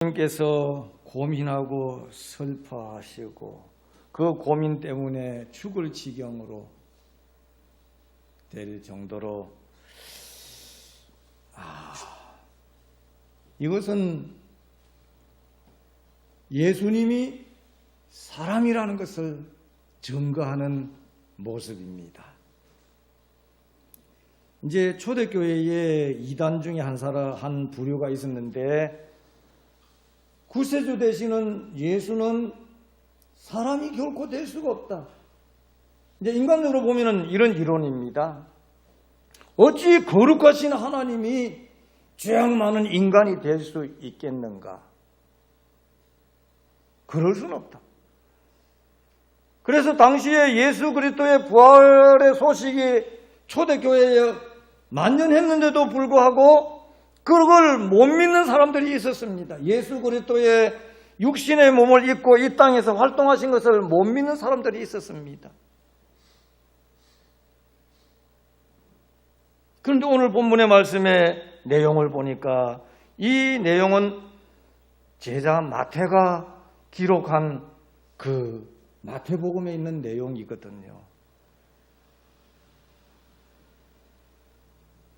님께서 고민하고 슬퍼하시고 그 고민 때문에 죽을 지경으로 될 정도로 이것은 예수님이 사람이라는 것을 증거하는 모습입니다. 이제 초대교회에 이단 중에 한 부류가 있었는데 구세주 되시는 예수는 사람이 결코 될 수가 없다. 이제 인간적으로 보면은 이런 이론입니다. 어찌 거룩하신 하나님이 죄악 많은 인간이 될 수 있겠는가? 그럴 수는 없다. 그래서 당시에 예수 그리스도의 부활의 소식이 초대교회에 만연했는데도 불구하고 그걸 못 믿는 사람들이 있었습니다. 예수 그리스도의 육신의 몸을 입고 이 땅에서 활동하신 것을 못 믿는 사람들이 있었습니다. 그런데 오늘 본문의 말씀의 내용을 보니까 이 내용은 제자 마태가 기록한 그 마태복음에 있는 내용이거든요.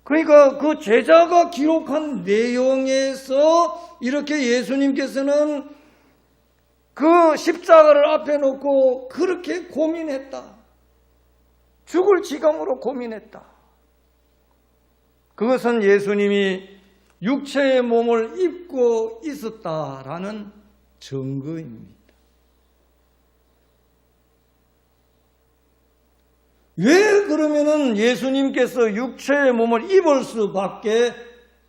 그러니까 그 제자가 기록한 내용에서 이렇게 예수님께서는 그 십자가를 앞에 놓고 그렇게 고민했다. 죽을 지경으로 고민했다. 그것은 예수님이 육체의 몸을 입고 있었다라는 증거입니다. 왜 그러면은 예수님께서 육체의 몸을 입을 수밖에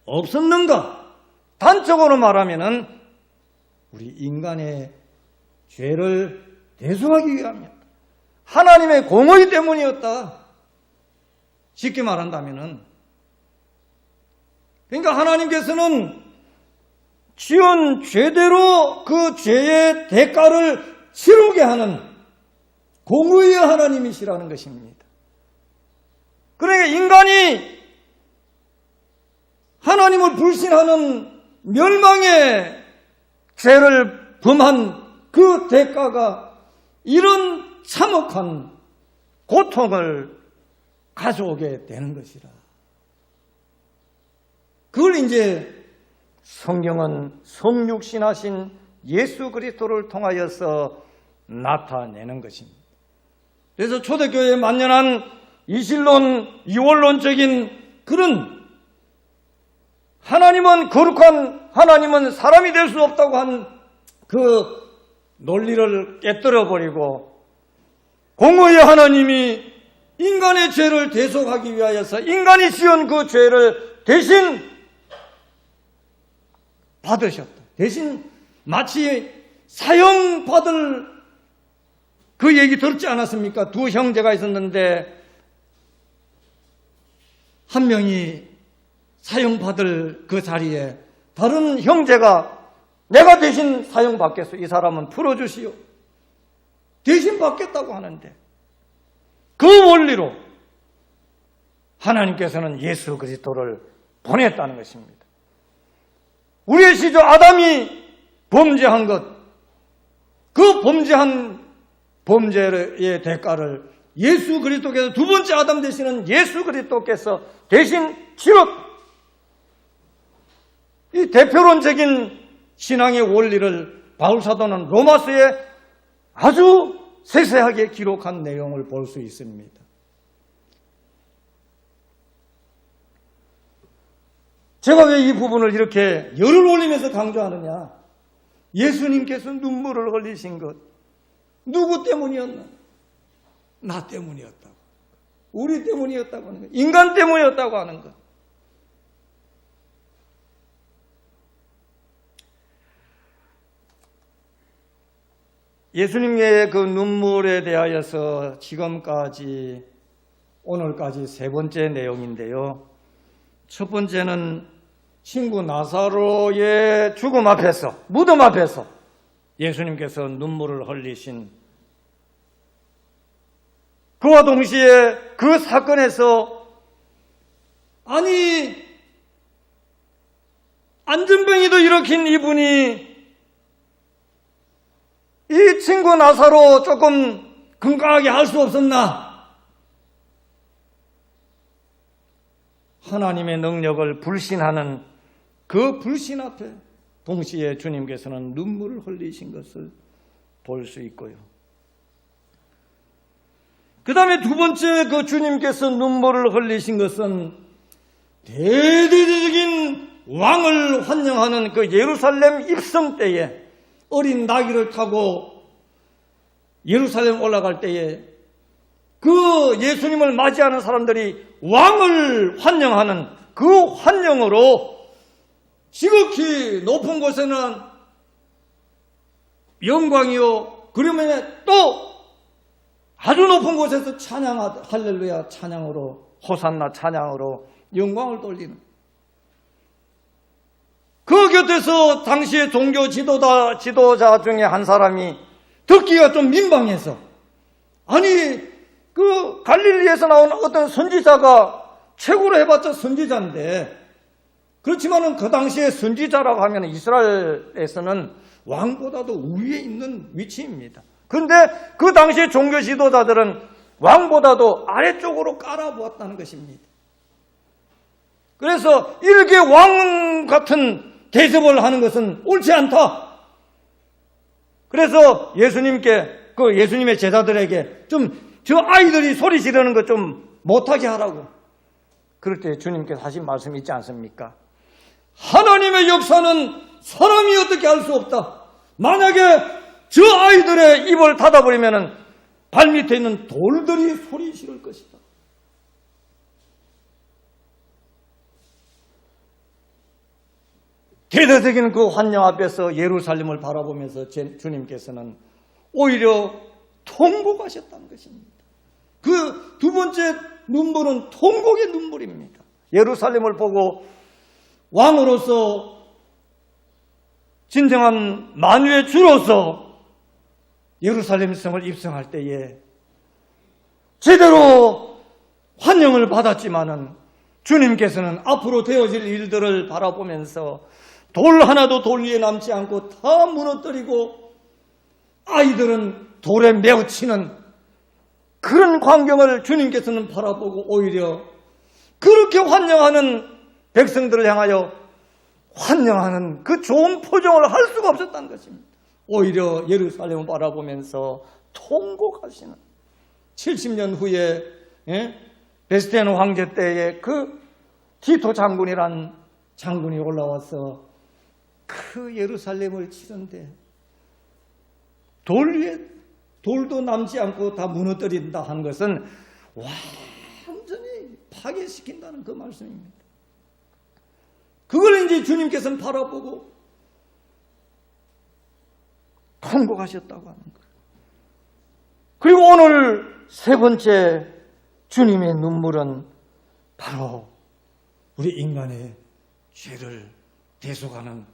없었는가? 단적으로 말하면은 우리 인간의 죄를 대속하기 위함이었다. 하나님의 공의 때문이었다. 쉽게 말한다면은 그러니까 하나님께서는 지은 죄대로 그 죄의 대가를 치르게 하는 공의의 하나님이시라는 것입니다. 그러니까 인간이 하나님을 불신하는 멸망의 죄를 범한 그 대가가 이런 참혹한 고통을 가져오게 되는 것이라. 그걸 이제 성경은 성육신하신 예수 그리스도를 통하여서 나타내는 것입니다. 그래서 초대교회에 만연한 이실론, 이원론적인 그런 하나님은 거룩한 하나님은 사람이 될 수 없다고 한 그 논리를 깨뜨려버리고 공의의 하나님이 인간의 죄를 대속하기 위하여서 인간이 지은 그 죄를 대신 받으셨다. 대신 마치 사형받을 그 얘기 들었지 않았습니까? 두 형제가 있었는데 한 명이 사형받을 그 자리에 다른 형제가 내가 대신 사형받겠소. 이 사람은 풀어주시오. 대신 받겠다고 하는데 그 원리로 하나님께서는 예수 그리스도를 보냈다는 것입니다. 우리의 시조 아담이 범죄한 것, 그 범죄한 범죄의 대가를 예수 그리스도께서 두 번째 아담 되시는 예수 그리스도께서 대신 치렀다. 이 대표론적인 신앙의 원리를 바울사도는 로마서에 아주 세세하게 기록한 내용을 볼 수 있습니다. 제가 왜 이 부분을 이렇게 열을 올리면서 강조하느냐? 예수님께서 눈물을 흘리신 것 누구 때문이었나? 나 때문이었다고. 우리 때문이었다고 하는 것. 인간 때문이었다고 하는 것. 예수님의 그 눈물에 대하여서 지금까지 오늘까지 세 번째 내용인데요. 첫 번째는 친구 나사로의 죽음 앞에서, 무덤 앞에서 예수님께서 눈물을 흘리신 그와 동시에 그 사건에서 아니 안전병이도 일으킨 이분이 이 친구 나사로 조금 건강하게 할 수 없었나? 하나님의 능력을 불신하는 그 불신 앞에 동시에 주님께서는 눈물을 흘리신 것을 볼 수 있고요. 그 다음에 두 번째 그 주님께서 눈물을 흘리신 것은 대대적인 왕을 환영하는 그 예루살렘 입성 때에 어린 나귀를 타고 예루살렘 올라갈 때에 그 예수님을 맞이하는 사람들이 왕을 환영하는 그 환영으로 지극히 높은 곳에는 영광이요, 그러면 또 아주 높은 곳에서 할렐루야 찬양으로, 호산나 찬양으로 영광을 돌리는, 그 곁에서 당시의 종교 지도자 중에 한 사람이 듣기가 좀 민망해서, 아니 그 갈릴리에서 나온 어떤 선지자가 최고로 해봤자 선지자인데, 그렇지만은 그 당시에 선지자라고 하면 이스라엘에서는 왕보다도 우위에 있는 위치입니다. 그런데 그 당시에 종교 지도자들은 왕보다도 아래쪽으로 깔아보았다는 것입니다. 그래서 이렇게 왕 같은 대접을 하는 것은 옳지 않다. 그래서 예수님께, 그 예수님의 제자들에게 좀 저 아이들이 소리 지르는 것 좀 못하게 하라고. 그럴 때 주님께서 하신 말씀이 있지 않습니까? 하나님의 역사는 사람이 어떻게 할 수 없다. 만약에 저 아이들의 입을 닫아버리면 발밑에 있는 돌들이 소리 지를 것이다. 대대적인 그 환영 앞에서 예루살렘을 바라보면서 주님께서는 오히려 통곡하셨다는 것입니다. 그 두 번째 눈물은 통곡의 눈물입니다. 예루살렘을 보고 왕으로서 진정한 만유의 주로서 예루살렘 성을 입성할 때에 제대로 환영을 받았지만은 주님께서는 앞으로 되어질 일들을 바라보면서 돌 하나도 돌 위에 남지 않고 다 무너뜨리고 아이들은 돌에 매어치는 그런 광경을 주님께서는 바라보고 오히려 그렇게 환영하는 백성들을 향하여 환영하는 그 좋은 표정을 할 수가 없었다는 것입니다. 오히려 예루살렘을 바라보면서 통곡하시는 70년 후에 베스티안 황제 때에 그 티토 장군이란 장군이 올라와서 그 예루살렘을 치는데 돌 위에 돌도 남지 않고 다 무너뜨린다 한 것은 완전히 파괴시킨다는 그 말씀입니다. 그걸 이제 주님께서는 바라보고 통곡하셨다고 하는 거예요. 그리고 오늘 세 번째 주님의 눈물은 바로 우리 인간의 죄를 대속하는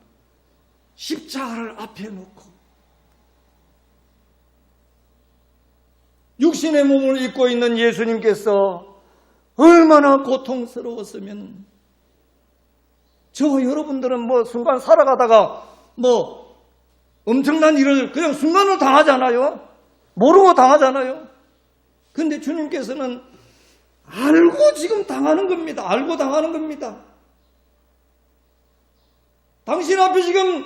십자가를 앞에 놓고 육신의 몸을 입고 있는 예수님께서 얼마나 고통스러웠으면 저 여러분들은 뭐 순간 살아가다가 뭐 엄청난 일을 그냥 순간으로 당하잖아요. 모르고 당하잖아요. 근데 주님께서는 알고 지금 당하는 겁니다. 알고 당하는 겁니다. 당신 앞에 지금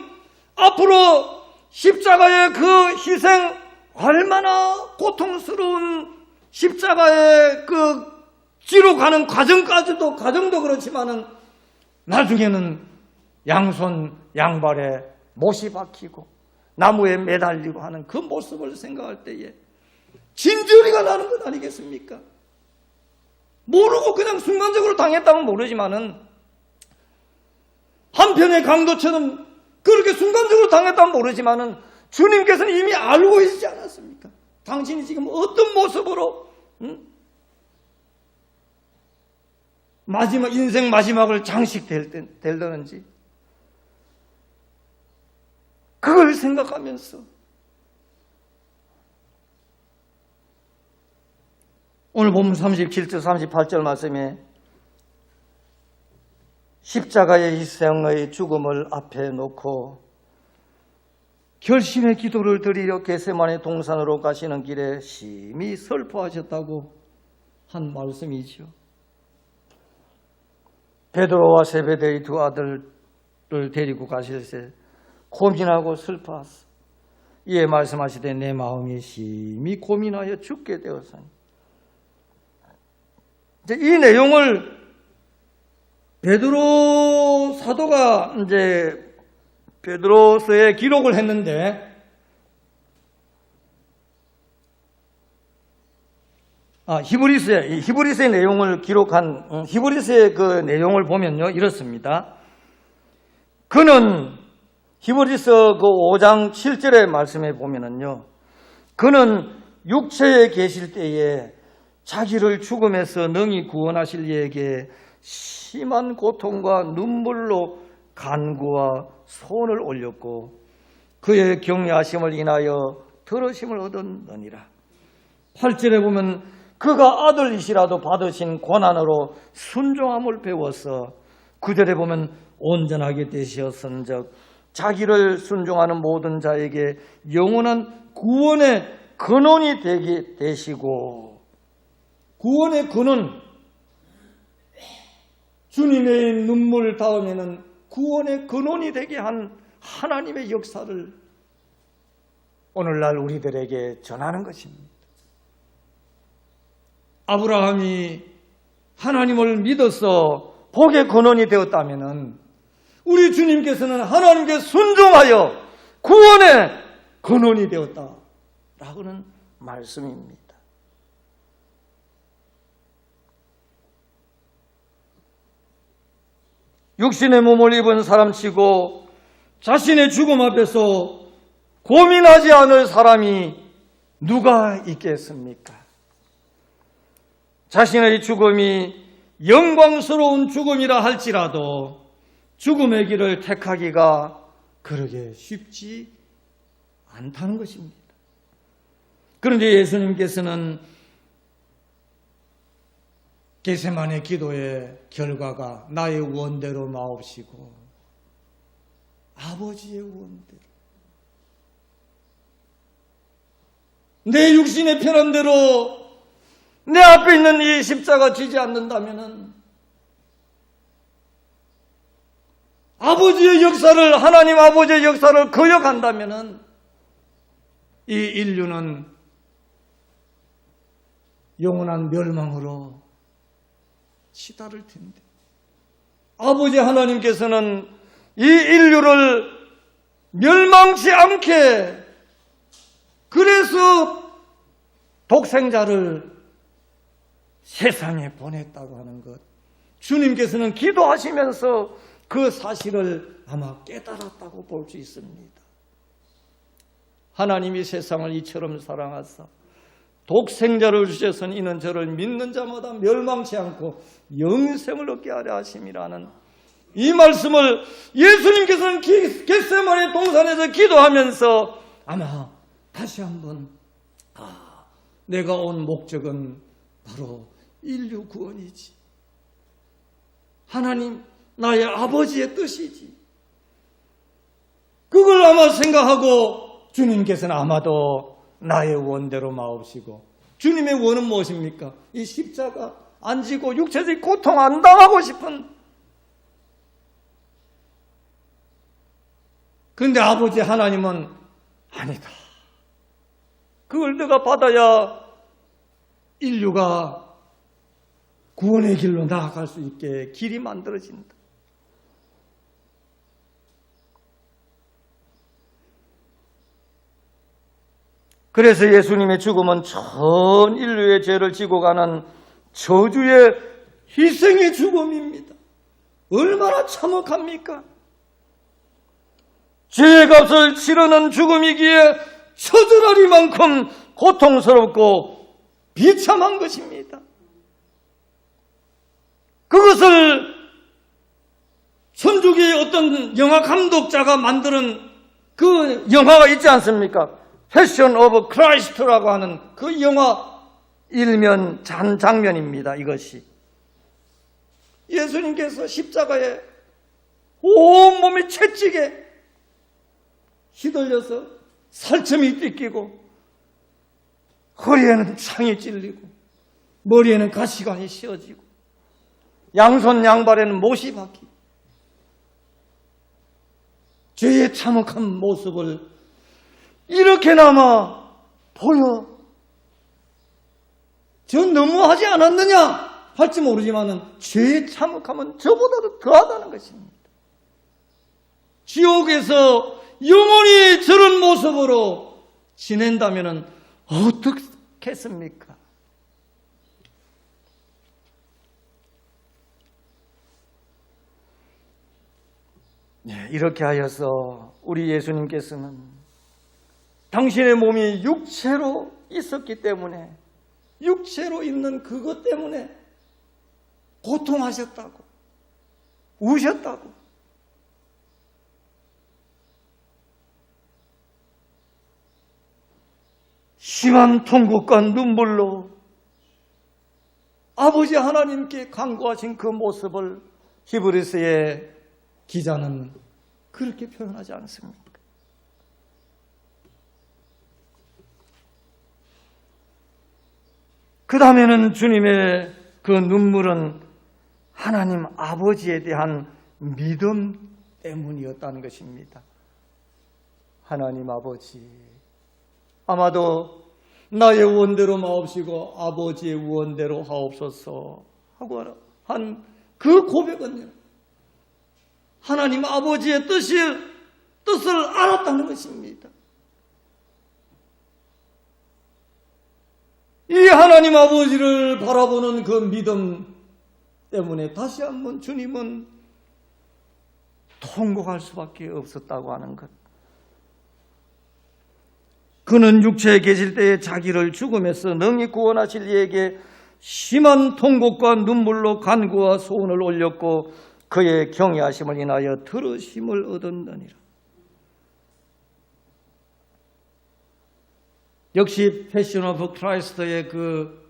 앞으로 십자가의 그 희생, 얼마나 고통스러운 십자가의 그 지로 가는 과정도 그렇지만은 나중에는 양손 양발에 못이 박히고 나무에 매달리고 하는 그 모습을 생각할 때에 진저리가 나는 것 아니겠습니까? 모르고 그냥 순간적으로 당했다면 모르지만은 한편의 강도처럼 그렇게 순간적으로 당했다면 모르지만은 주님께서는 이미 알고 계시지 않았습니까? 당신이 지금 어떤 모습으로 인생 마지막을 장식되려는지 그걸 생각하면서 오늘 본문 37절 38절 말씀에 십자가의 희생의 죽음을 앞에 놓고 결심의 기도를 드리려 겟세마네 동산으로 가시는 길에 심히 슬퍼하셨다고 한 말씀이죠. 베드로와 세베대의 두 아들을 데리고 가실 때 고민하고 슬퍼하사 이에 말씀하시되 내 마음이 심히 고민하여 죽게 되었으니. 이제 이 내용을 베드로 사도가 이제 베드로서에 기록을 했는데 히브리서의 내용을 기록한 히브리서의 그 내용을 보면요 이렇습니다. 그는 히브리서 그 5장 7절의 말씀에 보면은요, 그는 육체에 계실 때에 자기를 죽음에서 능히 구원하실 이에게 심한 고통과 눈물로 간구와 소원을 올렸고 그의 경외하심을 인하여 들으심을 얻었느니라. 8절에 보면 그가 아들이시라도 받으신 고난으로 순종함을 배워서 9절에 보면 온전하게 되셨은즉 자기를 순종하는 모든 자에게 영원한 구원의 근원이 되게 되시고, 구원의 근원, 주님의 눈물 다음에는 구원의 근원이 되게 한 하나님의 역사를 오늘날 우리들에게 전하는 것입니다. 아브라함이 하나님을 믿어서 복의 근원이 되었다면 우리 주님께서는 하나님께 순종하여 구원의 근원이 되었다라고는 말씀입니다. 육신의 몸을 입은 사람치고 자신의 죽음 앞에서 고민하지 않을 사람이 누가 있겠습니까? 자신의 죽음이 영광스러운 죽음이라 할지라도 죽음의 길을 택하기가 그러게 쉽지 않다는 것입니다. 그런데 예수님께서는 겟세마네 기도의 결과가 나의 원대로 마옵시고 아버지의 원대로, 내 육신의 편한대로 내 앞에 있는 이 십자가 지지 않는다면은 아버지의 역사를, 하나님 아버지의 역사를 거역한다면은 이 인류는 영원한 멸망으로 치달을 텐데, 아버지 하나님께서는 이 인류를 멸망치 않게 그래서 독생자를 세상에 보냈다고 하는 것, 주님께서는 기도하시면서 그 사실을 아마 깨달았다고 볼 수 있습니다. 하나님이 세상을 이처럼 사랑하사 독생자를 주셔서는 이는 저를 믿는 자마다 멸망치 않고 영생을 얻게 하려 하심이라는 이 말씀을 예수님께서는 겟세마네 동산에서 기도하면서 아마 다시 한번 내가 온 목적은 바로 인류 구원이지, 하나님 나의 아버지의 뜻이지, 그걸 아마 생각하고 주님께서는 아마도 나의 원대로 마옵시고, 주님의 원은 무엇입니까? 이 십자가 안 지고 육체적 고통 안 당하고 싶은, 그런데 아버지 하나님은 아니다, 그걸 내가 받아야 인류가 구원의 길로 나아갈 수 있게 길이 만들어진다. 그래서 예수님의 죽음은 전 인류의 죄를 지고 가는 저주의 희생의 죽음입니다. 얼마나 참혹합니까? 죄의 값을 치르는 죽음이기에 처절하리만큼 고통스럽고 비참한 것입니다. 그것을 천주교의 어떤 영화 감독자가 만드는 그 영화가 있지 않습니까? 패션 오브 크라이스트라고 하는 그 영화 일면 장면입니다. 이것이 예수님께서 십자가에 온몸이 채찍에 휘둘려서 살점이 띠끼고 허리에는 창이 찔리고 머리에는 가시관이 씌어지고 양손 양발에는 못이 박히고 죄의 참혹한 모습을 이렇게나마 보여 저 너무하지 않았느냐 할지 모르지만은 죄의 참혹함은 저보다도 더하다는 것입니다. 지옥에서 영원히 저런 모습으로 지낸다면 어떻겠습니까? 네, 이렇게 하여서 우리 예수님께서는 당신의 몸이 육체로 있었기 때문에 육체로 있는 그것 때문에 고통하셨다고 우셨다고 심한 통곡과 눈물로 아버지 하나님께 간구하신 그 모습을 히브리서의 기자는 그렇게 표현하지 않습니까? 그 다음에는 주님의 그 눈물은 하나님 아버지에 대한 믿음 때문이었다는 것입니다. 하나님 아버지, 아마도 나의 원대로 마옵시고 아버지의 원대로 하옵소서 하고 한 그 고백은요, 하나님 아버지의 뜻을 알았다는 것입니다. 이 하나님 아버지를 바라보는 그 믿음 때문에 다시 한번 주님은 통곡할 수밖에 없었다고 하는 것. 그는 육체에 계실 때에 자기를 죽음에서 능히 구원하실 이에게 심한 통곡과 눈물로 간구와 소원을 올렸고 그의 경외하심을 인하여 들으심을 얻었느니라. 역시 패션 오브 크라이스트의 그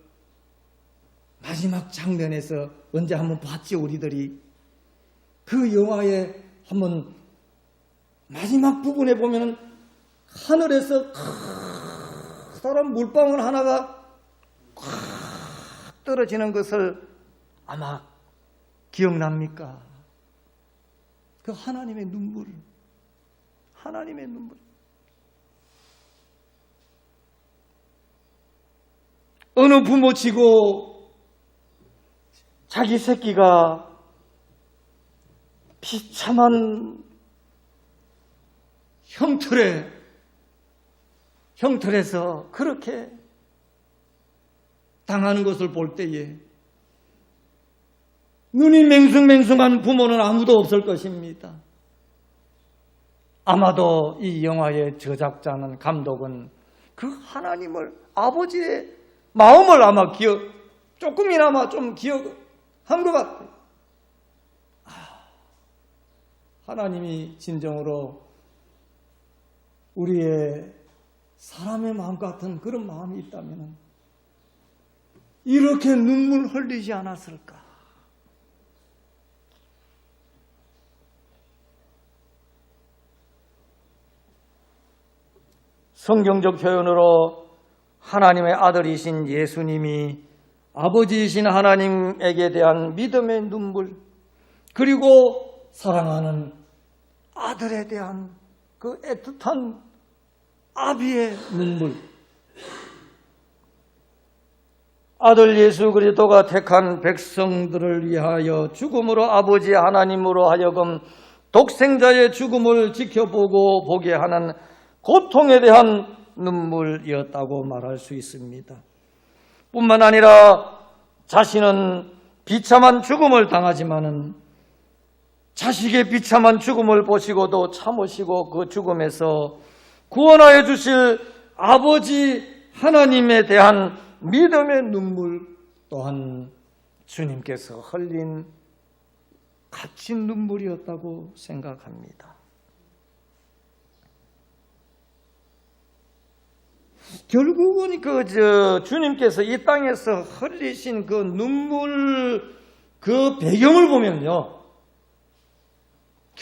마지막 장면에서 언제 한번 봤지 우리들이 그 영화에 한번 마지막 부분에 보면은 하늘에서 커다란 물방울 하나가 콱 떨어지는 것을 아마 기억납니까? 그 하나님의 눈물, 하나님의 눈물. 어느 부모치고 자기 새끼가 비참한 형틀에서 그렇게 당하는 것을 볼 때에 눈이 맹숭맹숭한 부모는 아무도 없을 것입니다. 아마도 이 영화의 제작자는 감독은 그 하나님을 아버지의 마음을 아마 조금이나마 좀 기억한 것 같아요. 하나님이 진정으로 우리의 사람의 마음 같은 그런 마음이 있다면 이렇게 눈물 흘리지 않았을까? 성경적 표현으로 하나님의 아들이신 예수님이 아버지이신 하나님에게 대한 믿음의 눈물, 그리고 사랑하는 아들에 대한 그 애틋한 아비의 눈물, 아들 예수 그리스도가 택한 백성들을 위하여 죽음으로 아버지 하나님으로 하여금 독생자의 죽음을 지켜보고 보게 하는 고통에 대한 눈물이었다고 말할 수 있습니다. 뿐만 아니라 자신은 비참한 죽음을 당하지만은 자식의 비참한 죽음을 보시고도 참으시고 그 죽음에서 구원하여 주실 아버지 하나님에 대한 믿음의 눈물 또한 주님께서 흘린 값진 눈물이었다고 생각합니다. 결국은 주님께서 이 땅에서 흘리신 그 눈물 그 배경을 보면요,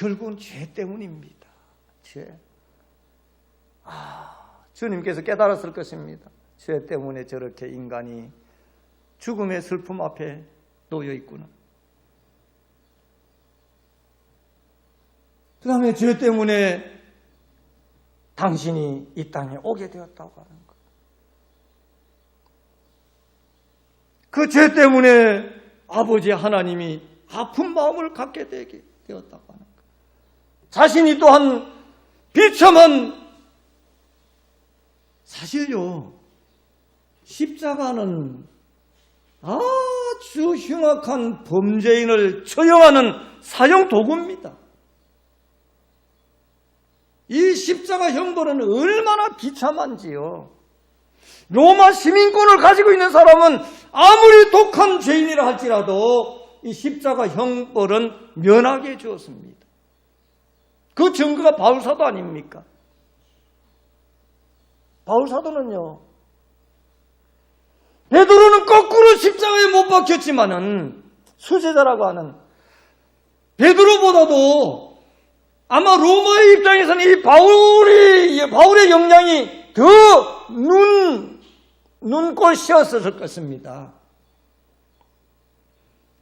결국은 죄 때문입니다. 죄. 주님께서 깨달았을 것입니다. 죄 때문에 저렇게 인간이 죽음의 슬픔 앞에 놓여 있구나. 그 다음에 죄 때문에 당신이 이 땅에 오게 되었다고 하는 것. 그 죄 때문에 아버지 하나님이 아픈 마음을 갖게 되게 되었다고 하는 것. 자신이 또한 비참한, 사실요, 십자가는 아주 흉악한 범죄인을 처형하는 사형 도구입니다. 이 십자가 형벌은 얼마나 비참한지요. 로마 시민권을 가지고 있는 사람은 아무리 독한 죄인이라 할지라도 이 십자가 형벌은 면하게 해주었습니다. 그 증거가 바울사도 아닙니까? 바울사도는요, 베드로는 거꾸로 십자가에 못 박혔지만은 수제자라고 하는 베드로보다도 아마 로마의 입장에서는 이 바울의 영향이 더 눈꼴씨였을 것입니다.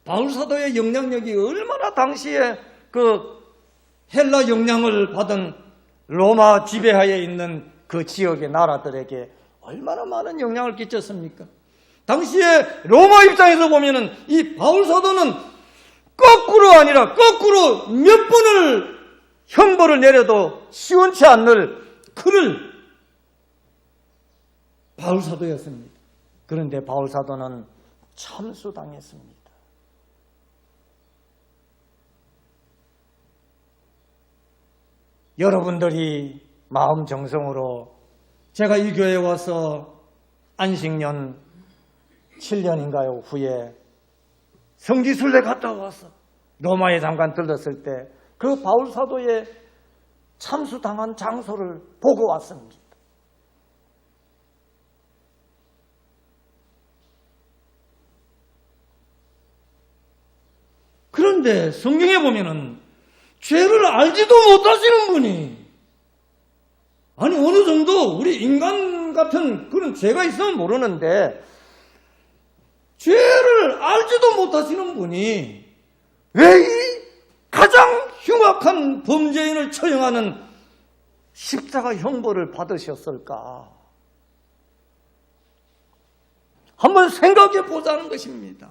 바울 사도의 영향력이 얼마나 당시에 그 헬라 영향을 받은 로마 지배하에 있는 그 지역의 나라들에게 얼마나 많은 영향을 끼쳤습니까? 당시에 로마 입장에서 보면은 이 바울 사도는 거꾸로 아니라 거꾸로 몇 번을 형벌을 내려도 시원치 않을 그를 바울 사도였습니다. 그런데 바울 사도는 참수당했습니다. 여러분들이 마음 정성으로 제가 이 교회에 와서 안식년 7년인가요? 후에 성지순례 갔다 와서 로마에 잠깐 들렀을 때 그 바울 사도의 참수당한 장소를 보고 왔습니다. 그런데 성경에 보면은 죄를 알지도 못하시는 분이, 아니 어느 정도 우리 인간 같은 그런 죄가 있으면 모르는데 죄를 알지도 못하시는 분이 왜 이 가장 흉악한 범죄인을 처형하는 십자가 형벌을 받으셨을까? 한번 생각해 보자는 것입니다.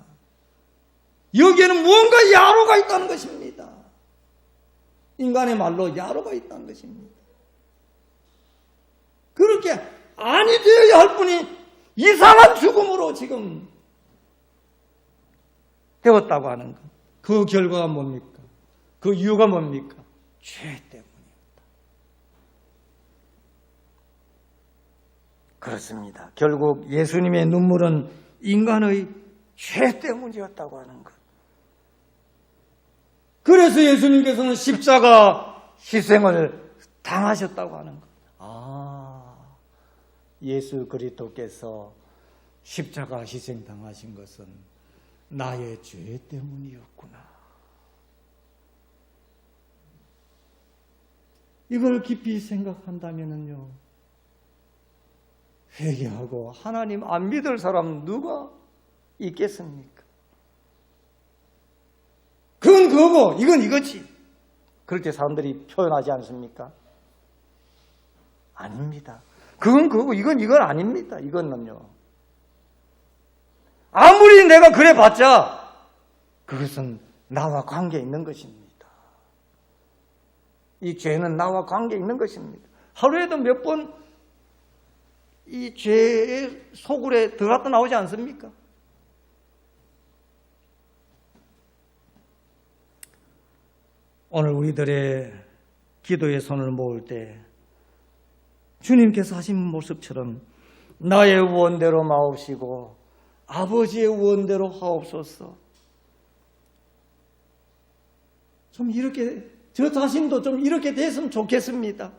여기에는 무언가 야로가 있다는 것입니다. 인간의 말로 야로가 있다는 것입니다. 그렇게 아니 되어야 할 분이 이상한 죽음으로 지금 되었다고 하는 것. 그 결과가 뭡니까? 그 이유가 뭡니까? 죄 때문이었다. 그렇습니다. 결국 예수님의 눈물은 인간의 죄 때문이었다고 하는 것. 그래서 예수님께서는 십자가 희생을 당하셨다고 하는 것. 예수 그리스도께서 십자가 희생 당하신 것은 나의 죄 때문이었구나. 이걸 깊이 생각한다면요, 회개하고 하나님 안 믿을 사람 누가 있겠습니까? 그건 그거고 이건 이거지. 그렇게 사람들이 표현하지 않습니까? 아닙니다. 그건 그거고 이건 아닙니다. 이거는요, 아무리 내가 그래 봤자 그것은 나와 관계 있는 것입니다. 이 죄는 나와 관계 있는 것입니다. 하루에도 몇 번 이 죄의 소굴에 들어갔다 나오지 않습니까? 오늘 우리들의 기도의 손을 모을 때 주님께서 하신 모습처럼 나의 원대로 마옵시고 아버지의 원대로 하옵소서. 좀 이렇게 저 자신도 좀 이렇게 됐으면 좋겠습니다.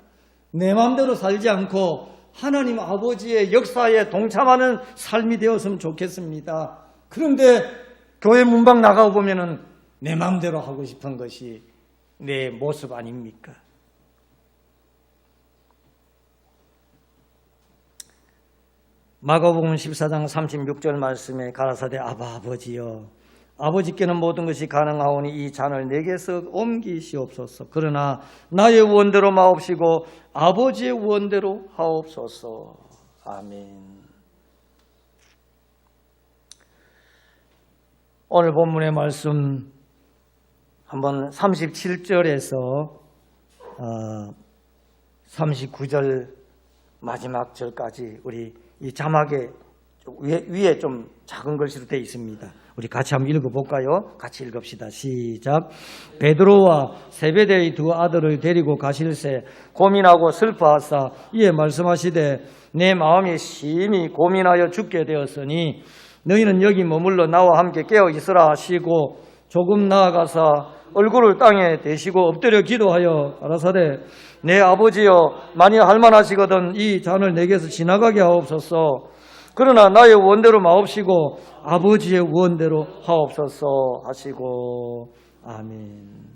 내 마음대로 살지 않고 하나님 아버지의 역사에 동참하는 삶이 되었으면 좋겠습니다. 그런데 교회 문밖 나가고 보면은 내 마음대로 하고 싶은 것이 내 모습 아닙니까? 마가복음 14장 36절 말씀에 가라사대 아버지여 아버지께는 모든 것이 가능하오니 이 잔을 내게서 옮기시옵소서. 그러나 나의 원대로 마옵시고 아버지의 원대로 하옵소서. 아멘. 오늘 본문의 말씀 한번 37절에서 39절 마지막 절까지 우리 이 자막에 위에 좀 작은 글씨로 되어 있습니다. 우리 같이 한번 읽어볼까요? 같이 읽읍시다. 시작. 베드로와 세베대의 두 아들을 데리고 가실새 고민하고 슬퍼하사 이에 말씀하시되 내 마음이 심히 고민하여 죽게 되었으니 너희는 여기 머물러 나와 함께 깨어 있으라 하시고 조금 나아가사 얼굴을 땅에 대시고 엎드려 기도하여 가라사대 내 아버지여 만일 할만하시거든 이 잔을 내게서 지나가게 하옵소서. 그러나 나의 원대로 마옵시고 아버지의 원대로 하옵소서 하시고 아멘.